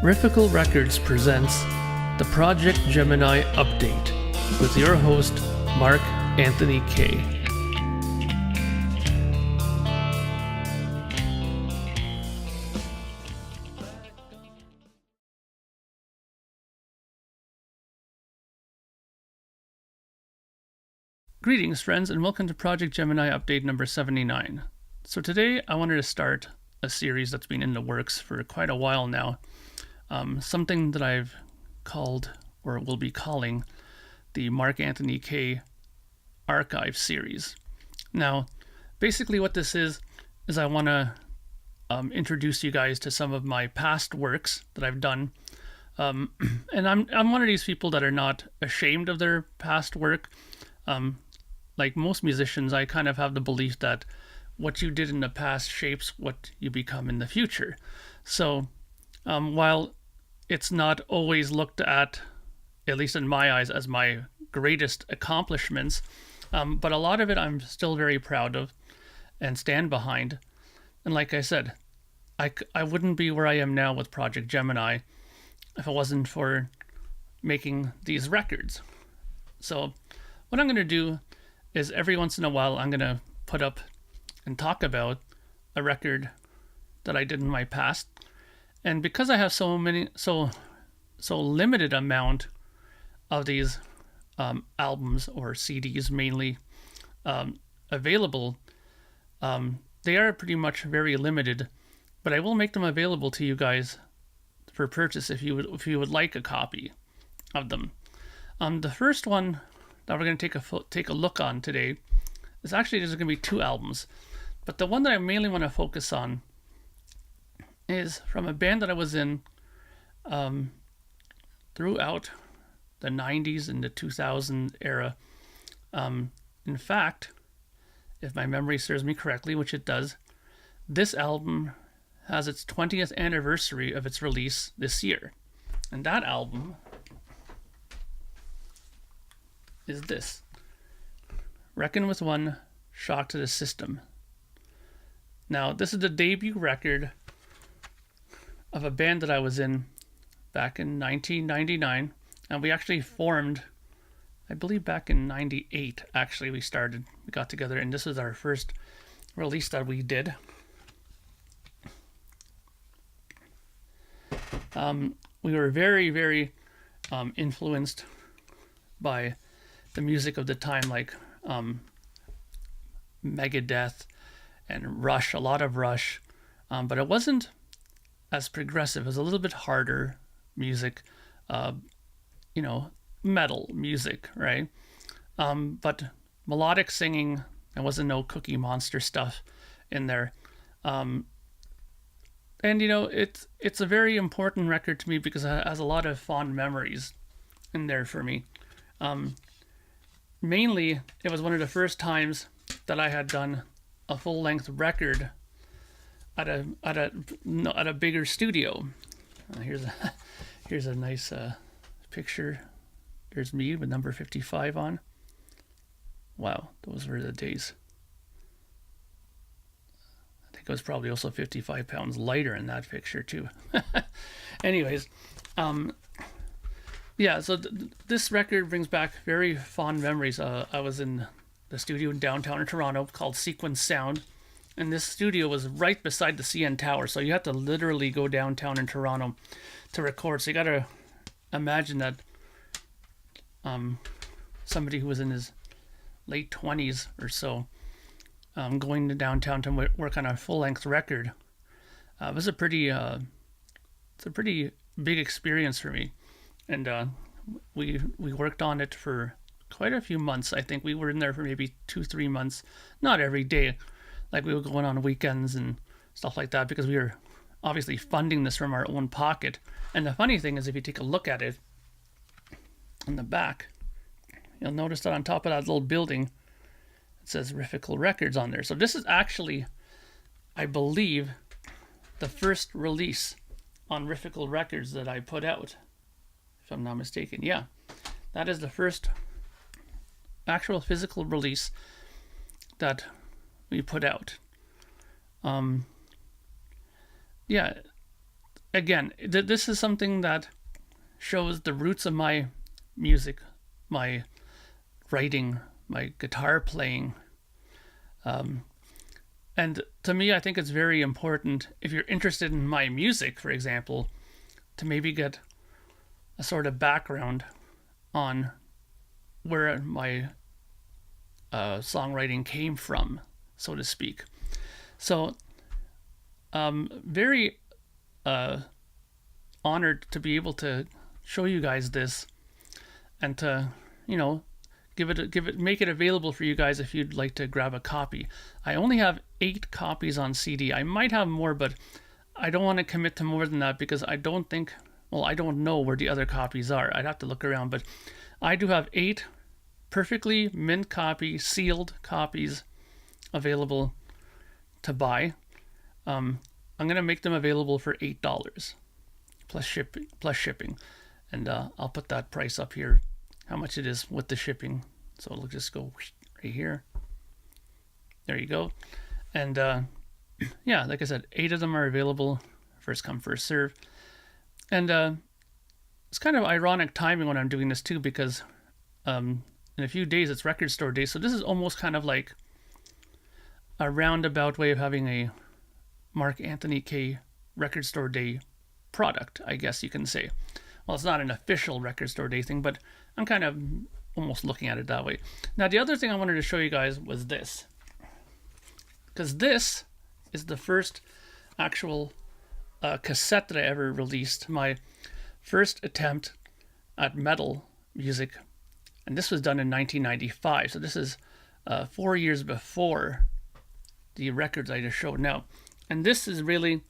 Riffical Records presents the Projekt Gemineye Update with your host, Mark Anthony K. Greetings, friends, and welcome to Projekt Gemineye Update number 79. So today I wanted to start a series that's been in the works for quite a while now. Something that I've called, or will be calling, the Mark Anthony K Archive series. Now, basically what this is I want to introduce you guys to some of my past works that I've done. And I'm one of these people that are not ashamed of their past work. Like most musicians, I kind of have the belief that what you did in the past shapes what you become in the future. So while it's not always looked at least in my eyes, as my greatest accomplishments, but a lot of it I'm still very proud of and stand behind. And like I said, I wouldn't be where I am now with Projekt Gemineye if it wasn't for making these records. So what I'm going to do is every once in a while I'm going to put up and talk about a record that I did in my past. And because I have so limited amount of these albums or CDs mainly available, they are pretty much very limited, but I will make them available to you guys for purchase if you would like a copy of them. The first one that we're going to take a look on today is actually, there's going to be two albums, but the one that I mainly want to focus on is from a band that I was in throughout the 90s and the 2000 era. In fact, if my memory serves me correctly, which it does, this album has its 20th anniversary of its release this year. And that album is this: Reckon With One, Shock to the System. Now, this is the debut record of a band that I was in back in 1999, and we actually formed, I believe back in 98, actually we got together, and this was our first release that we did. We were very, very influenced by the music of the time, like Megadeth and Rush, a lot of Rush, but it wasn't as progressive. It was a little bit harder music, metal music, right? But melodic singing, there wasn't no Cookie Monster stuff in there. And it's a very important record to me because it has a lot of fond memories in there for me. Mainly, it was one of the first times that I had done a full-length record at a bigger studio. Here's a nice picture. There's me with number 55 on. Wow, those were the days. I think I was probably also 55 pounds lighter in that picture too. Anyways, yeah, so this record brings back very fond memories. I was in the studio in downtown Toronto called Sequence Sound, and this studio was right beside the CN Tower, so you have to literally go downtown in Toronto to record. So you got to imagine that somebody who was in his late 20s or so going to downtown to work on a full-length record. It was a pretty big experience for me. And we worked on it for quite a few months. I think we were in there for maybe 2-3 months. Not every day. Like, we were going on weekends and stuff like that because we were obviously funding this from our own pocket. And the funny thing is, if you take a look at it in the back, you'll notice that on top of that little building, it says Riffical Records on there. So this is actually, I believe, the first release on Riffical Records that I put out, if I'm not mistaken. Yeah, that is the first actual physical release that we put out. Yeah, again, this is something that shows the roots of my music, my writing, my guitar playing. And to me, I think it's very important, if you're interested in my music, for example, to maybe get a sort of background on where my songwriting came from, so to speak. So, very honored to be able to show you guys this and to, make it available for you guys if you'd like to grab a copy. I only have 8 copies on CD. I might have more, but I don't want to commit to more than that because I don't know where the other copies are. I'd have to look around, but I do have 8 perfectly mint copy, sealed copies available to buy. I'm gonna make them available for $8 plus shipping, and I'll put that price up here, how much it is with the shipping. So it'll just go right here. There you go. And yeah, like I said, 8 of them are available, first come first serve. And it's kind of ironic timing when I'm doing this too, because in a few days it's Record Store Day, so this is almost kind of like a roundabout way of having a Mark Anthony K Record Store Day product, I guess you can say. Well, it's not an official Record Store Day thing, but I'm kind of almost looking at it that way. Now, the other thing I wanted to show you guys was this, because this is the first actual cassette that I ever released, my first attempt at metal music, and this was done in 1995, so this is 4 years before the records I just showed now. And this is really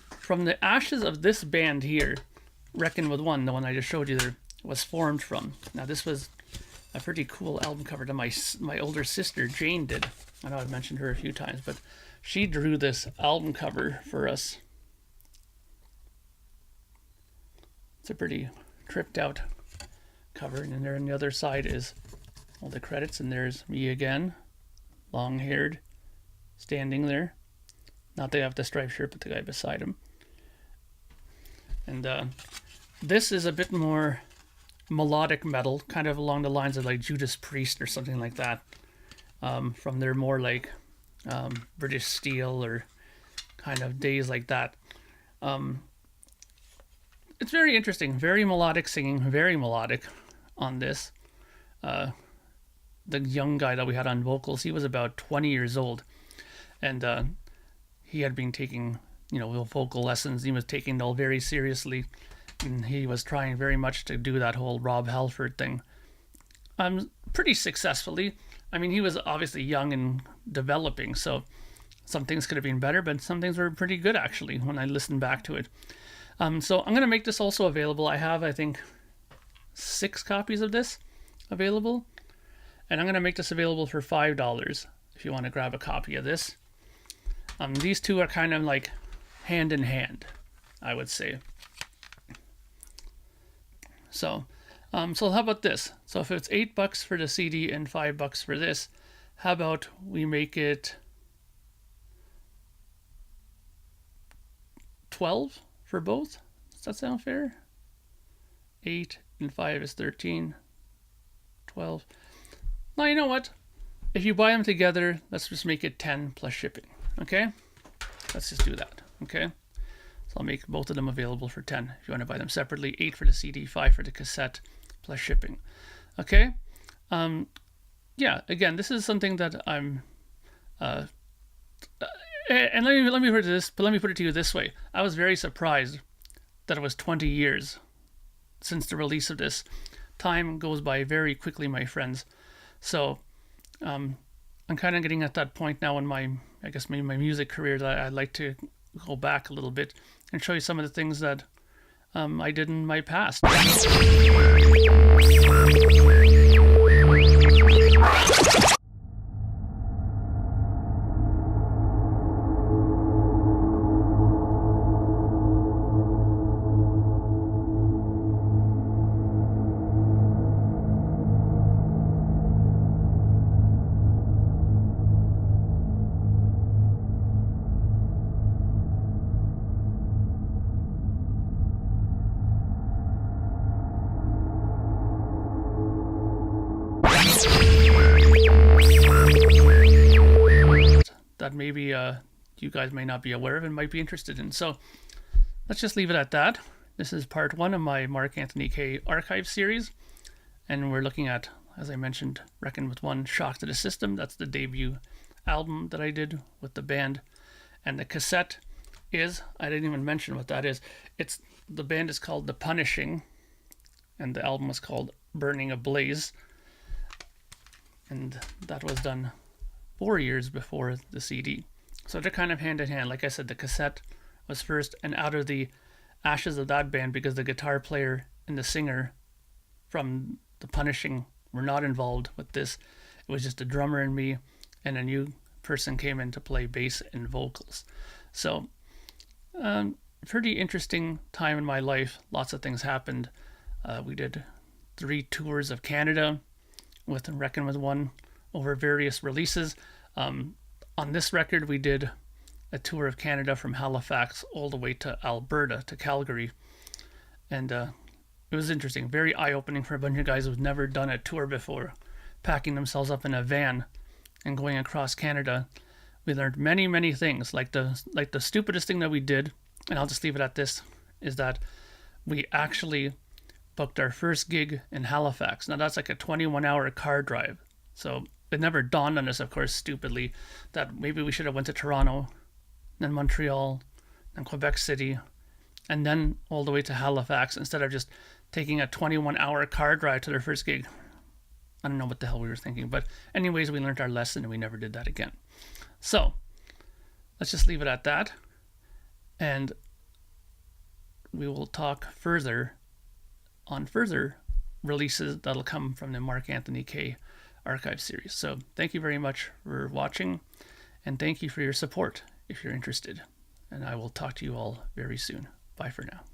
from the ashes of this band here, Reckon With One, the one I just showed you there, was formed from. Now this was a pretty cool album cover that my older sister Jane did. I know I've mentioned her a few times, but she drew this album cover for us. It's a pretty tripped out cover, and then there on the other side is all the credits, and there's me again, long haired, standing there. Not they have the striped shirt, but the guy beside him. And this is a bit more melodic metal, kind of along the lines of like Judas Priest or something like that. From their more like British Steel or kind of days like that. It's very interesting, very melodic singing, very melodic on this. The young guy that we had on vocals, he was about 20 years old, and he had been taking, vocal lessons. He was taking it all very seriously, and he was trying very much to do that whole Rob Halford thing. Pretty successfully. I mean, he was obviously young and developing, so some things could have been better, but some things were pretty good actually when I listened back to it. So I'm going to make this also available. I have, I think, 6 copies of this available, and I'm going to make this available for $5 if you want to grab a copy of this. These two are kind of like hand in hand, I would say. So how about this? So if it's $8 for the CD and $5 for this, how about we make it 12 for both? Does that sound fair? 8 and 5 is 13. 12. Now, you know what? If you buy them together, let's just make it 10 plus shipping. Okay? Let's just do that. Okay? So I'll make both of them available for 10. If you want to buy them separately, 8 for the CD, 5 for the cassette, plus shipping. Okay? Yeah, again, this is something that I'm... and let me put it to you this way. I was very surprised that it was 20 years since the release of this. Time goes by very quickly, my friends. So I'm kind of getting at that point now in my music career that I'd like to go back a little bit and show you some of the things that I did in my past. that maybe you guys may not be aware of and might be interested in. So let's just leave it at that. This is part 1 of my Mark Anthony Kaye archive series, and we're looking at, as I mentioned, Reckon with One, Shock to the System. That's the debut album that I did with the band. And the cassette is, I didn't even mention what that is. The band is called The Punishing, and the album was called Burning Ablaze. And that was done 4 years before the CD. So they're kind of hand in hand. Like I said, the cassette was first, and out of the ashes of that band, because the guitar player and the singer from The Punishing were not involved with this, it was just a drummer and me, and a new person came in to play bass and vocals. So pretty interesting time in my life. Lots of things happened. We did 3 tours of Canada with Reckon with One over various releases. On this record, we did a tour of Canada from Halifax all the way to Alberta, to Calgary. And it was interesting, very eye-opening for a bunch of guys who've never done a tour before, packing themselves up in a van and going across Canada. We learned many, many things. Like the stupidest thing that we did, and I'll just leave it at this, is that we actually booked our first gig in Halifax. Now that's like a 21-hour car drive. So it never dawned on us, of course, stupidly, that maybe we should have went to Toronto, then Montreal, then Quebec City, and then all the way to Halifax instead of just taking a 21-hour car drive to their first gig. I don't know what the hell we were thinking, but anyways, we learned our lesson and we never did that again. So let's just leave it at that, and we will talk further on further releases that'll come from the Mark Anthony Kaye archive series. So thank you very much for watching, and thank you for your support if you're interested, and I will talk to you all very soon. Bye for now.